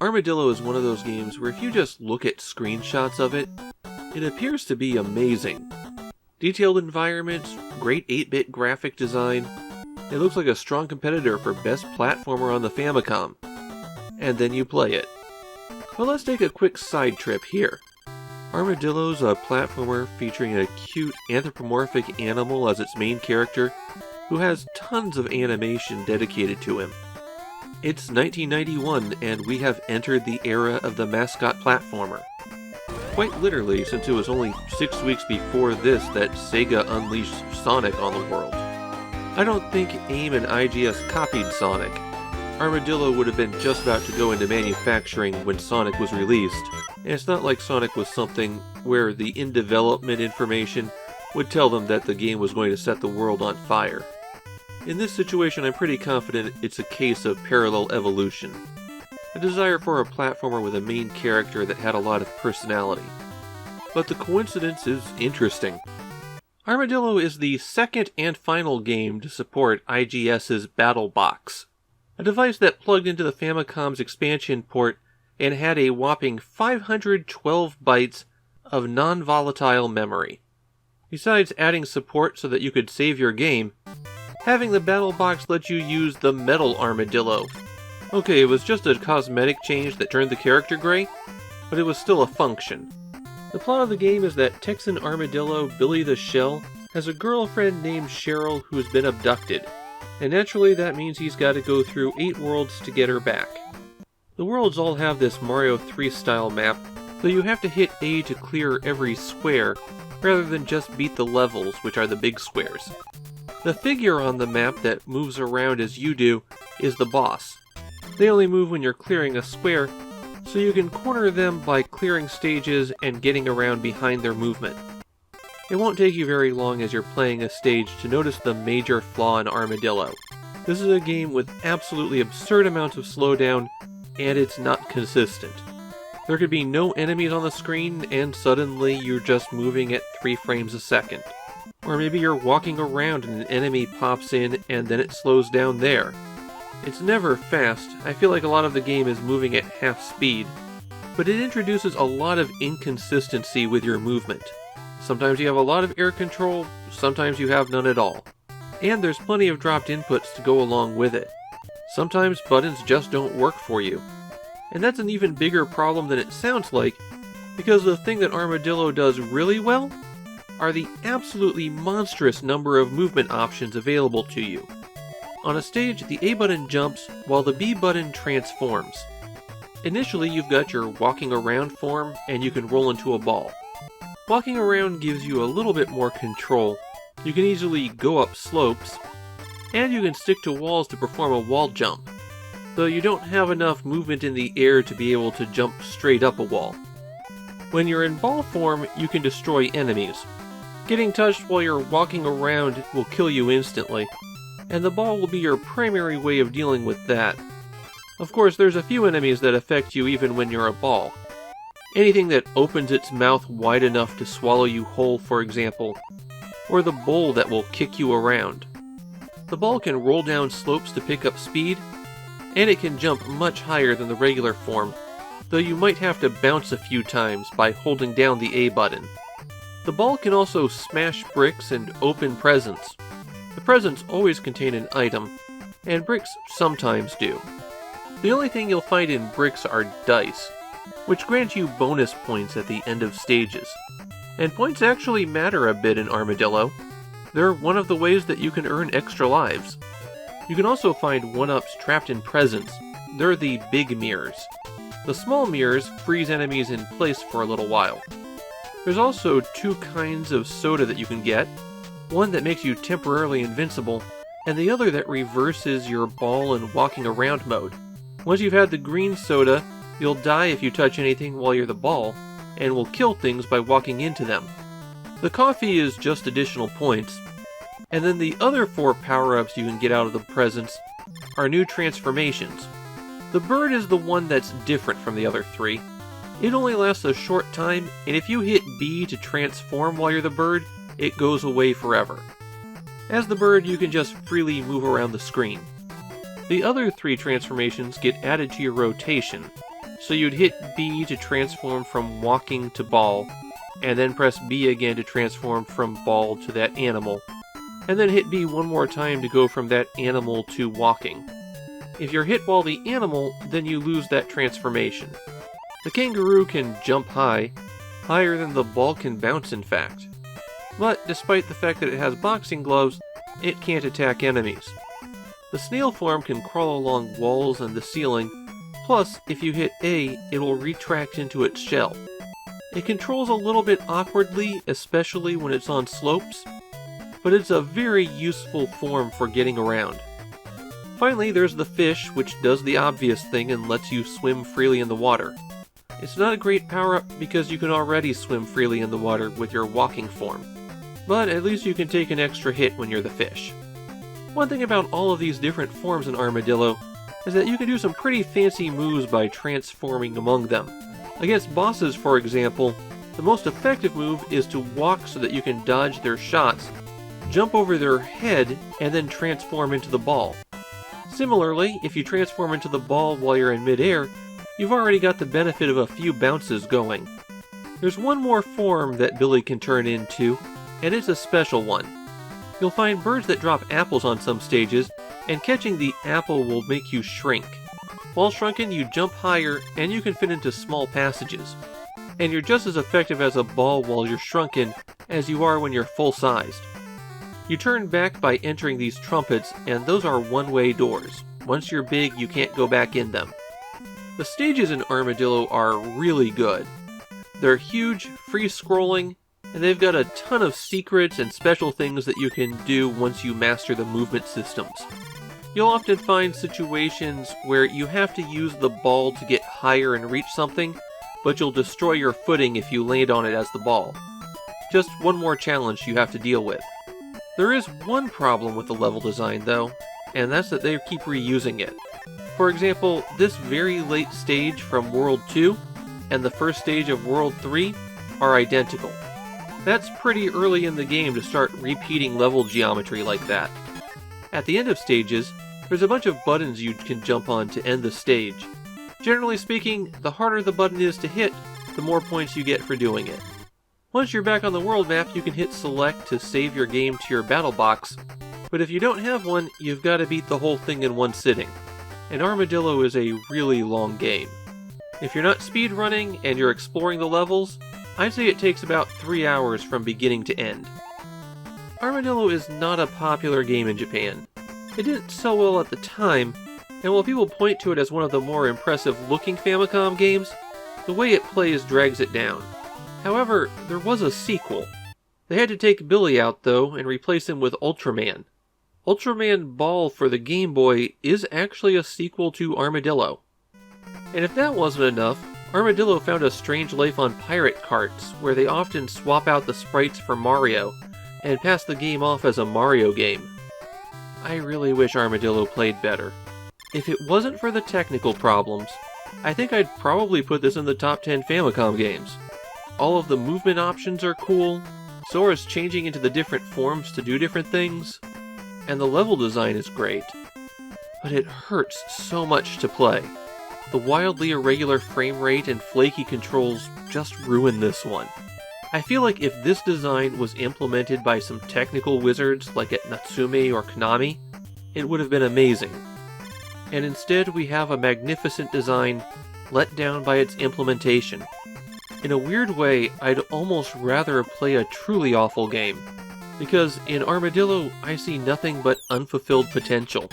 Armadillo is one of those games where if you just look at screenshots of it, it appears to be amazing. Detailed environments, great 8-bit graphic design, it looks like a strong competitor for best platformer on the Famicom. And then you play it. But let's take a quick side trip here. Armadillo's a platformer featuring a cute anthropomorphic animal as its main character, who has tons of animation dedicated to him. It's 1991 and we have entered the era of the mascot platformer. Quite literally, since it was only 6 weeks before this that Sega unleashed Sonic on the world. I don't think AIM and IGS copied Sonic. Armadillo would have been just about to go into manufacturing when Sonic was released, and it's not like Sonic was something where the in-development information would tell them that the game was going to set the world on fire. In this situation, I'm pretty confident it's a case of parallel evolution. A desire for a platformer with a main character that had a lot of personality. But the coincidence is interesting. Armadillo is the second and final game to support IGS's Battle Box, a device that plugged into the Famicom's expansion port and had a whopping 512 bytes of non-volatile memory. Besides adding support so that you could save your game, having the Battle Box let you use the Metal Armadillo. Okay, it was just a cosmetic change that turned the character gray, but it was still a function. The plot of the game is that Texan Armadillo Billy the Shell has a girlfriend named Cheryl who has been abducted, and naturally that means he's got to go through 8 worlds to get her back. The worlds all have this Mario 3 style map, though you have to hit A to clear every square, rather than just beat the levels, which are the big squares. The figure on the map that moves around as you do is the boss. They only move when you're clearing a square, so you can corner them by clearing stages and getting around behind their movement. It won't take you very long as you're playing a stage to notice the major flaw in Armadillo. This is a game with absolutely absurd amounts of slowdown, and it's not consistent. There could be no enemies on the screen, and suddenly you're just moving at 3 frames a second. Or maybe you're walking around and an enemy pops in and then it slows down there. It's never fast. I feel like a lot of the game is moving at half speed, but it introduces a lot of inconsistency with your movement. Sometimes you have a lot of air control, sometimes you have none at all. And there's plenty of dropped inputs to go along with it. Sometimes buttons just don't work for you. And that's an even bigger problem than it sounds like, because the thing that Armadillo does really well are the absolutely monstrous number of movement options available to you. On a stage, the A button jumps while the B button transforms. Initially, you've got your walking around form, and you can roll into a ball. Walking around gives you a little bit more control. You can easily go up slopes, and you can stick to walls to perform a wall jump, though you don't have enough movement in the air to be able to jump straight up a wall. When you're in ball form, you can destroy enemies. Getting touched while you're walking around will kill you instantly, and the ball will be your primary way of dealing with that. Of course, there's a few enemies that affect you even when you're a ball. Anything that opens its mouth wide enough to swallow you whole, for example, or the bowl that will kick you around. The ball can roll down slopes to pick up speed, and it can jump much higher than the regular form, though you might have to bounce a few times by holding down the A button. The ball can also smash bricks and open presents. The presents always contain an item, and bricks sometimes do. The only thing you'll find in bricks are dice, which grant you bonus points at the end of stages. And points actually matter a bit in Armadillo. They're one of the ways that you can earn extra lives. You can also find 1-ups trapped in presents. They're the big mirrors. The small mirrors freeze enemies in place for a little while. There's also 2 kinds of soda that you can get. One that makes you temporarily invincible, and the other that reverses your ball and walking around mode. Once you've had the green soda, you'll die if you touch anything while you're the ball, and will kill things by walking into them. The coffee is just additional points, and then the other 4 power-ups you can get out of the presents are new transformations. The bird is the one that's different from the other 3. It only lasts a short time, and if you hit B to transform while you're the bird, it goes away forever. As the bird, you can just freely move around the screen. The other 3 transformations get added to your rotation, So you'd hit B to transform from walking to ball, and then press B again to transform from ball to that animal, and then hit B one more time to go from that animal to walking. If you're hit while the animal, then you lose that transformation. The kangaroo can jump high, higher than the ball can bounce in fact. But despite the fact that it has boxing gloves, it can't attack enemies. The snail form can crawl along walls and the ceiling, plus if you hit A, it will retract into its shell. It controls a little bit awkwardly, especially when it's on slopes, but it's a very useful form for getting around. Finally, there's the fish, which does the obvious thing and lets you swim freely in the water. It's not a great power-up because you can already swim freely in the water with your walking form, but at least you can take an extra hit when you're the fish. One thing about all of these different forms in Armadillo is that you can do some pretty fancy moves by transforming among them. Against bosses, for example, the most effective move is to walk so that you can dodge their shots, jump over their head, and then transform into the ball. Similarly, if you transform into the ball while you're in midair, you've already got the benefit of a few bounces going. There's one more form that Billy can turn into, and it's a special one. You'll find birds that drop apples on some stages, and catching the apple will make you shrink. While shrunken, you jump higher, and you can fit into small passages. And you're just as effective as a ball while you're shrunken as you are when you're full-sized. You turn back by entering these trumpets, and those are one-way doors. Once you're big, you can't go back in them. The stages in Armadillo are really good. They're huge, free-scrolling, and they've got a ton of secrets and special things that you can do once you master the movement systems. You'll often find situations where you have to use the ball to get higher and reach something, but you'll destroy your footing if you land on it as the ball. Just one more challenge you have to deal with. There is one problem with the level design though, and that's that they keep reusing it. For example, this very late stage from World 2 and the first stage of World 3 are identical. That's pretty early in the game to start repeating level geometry like that. At the end of stages, there's a bunch of buttons you can jump on to end the stage. Generally speaking, the harder the button is to hit, the more points you get for doing it. Once you're back on the world map, you can hit select to save your game to your battle box, but if you don't have one, you've got to beat the whole thing in one sitting. And Armadillo is a really long game. If you're not speedrunning and you're exploring the levels, I'd say it takes about 3 hours from beginning to end. Armadillo is not a popular game in Japan. It didn't sell well at the time, and while people point to it as one of the more impressive looking Famicom games, the way it plays drags it down. However, there was a sequel. They had to take Billy out though and replace him with Ultraman. Ultraman Ball for the Game Boy is actually a sequel to Armadillo. And if that wasn't enough, Armadillo found a strange life on pirate carts, where they often swap out the sprites for Mario, and pass the game off as a Mario game. I really wish Armadillo played better. If it wasn't for the technical problems, I think I'd probably put this in the top 10 Famicom games. All of the movement options are cool, so is changing into the different forms to do different things, and the level design is great. But it hurts so much to play. The wildly irregular frame rate and flaky controls just ruin this one. I feel like if this design was implemented by some technical wizards like at Natsume or Konami, it would have been amazing. And instead we have a magnificent design let down by its implementation. In a weird way, I'd almost rather play a truly awful game, because in Armadillo I see nothing but unfulfilled potential.